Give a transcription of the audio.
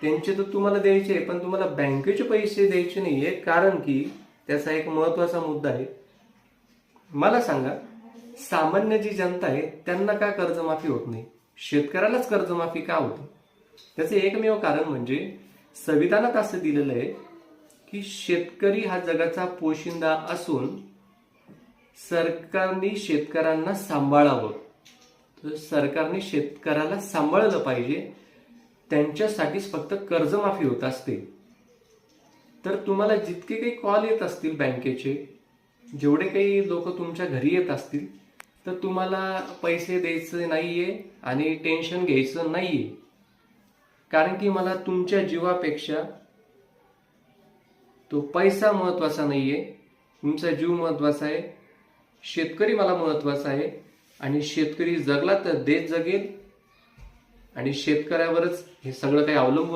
त्यांचे तर तुम्हाला द्यायचे आहे, पण तुम्हाला बँकेचे पैसे द्यायचे नाहीये. कारण की त्याचा एक महत्वाचा मुद्दा आहे. मला सांगा, सामान्य जी जनता आहे त्यांना का कर्जमाफी होत नाही, शेतकऱ्यालाच कर्जमाफी का होते? त्याचे एकमेव कारण म्हणजे संविधानात असं दिलेलं आहे की शेतकरी हा जगाचा पोशिंदा असून सरकारने शेतकऱ्यांना सांभाळावं. तर सरकारने शेतकऱ्याला सांभाळलं पाहिजे, त्यांच्यासाठीच फक्त कर्जमाफी होत असते. तर तुम्हाला जितके काही कॉल येत असतील बँकेचे, जेवढे काही लोक तुमच्या घरी येत असतील, तर तुम्हाला पैसे द्यायचे नाहीये आणि टेन्शन घ्यायचं नाहीये. कारण की मला तुमच्या जीवापेक्षा तो पैसा महत्वाचा नाहीये, तुमचा जीव महत्वाचा आहे. शेतकरी मला महत्वाचा आहे आणि शेतकरी जगला तर देश जगेल आणि शेतकऱ्यावरच हे सगळं काही अवलंबून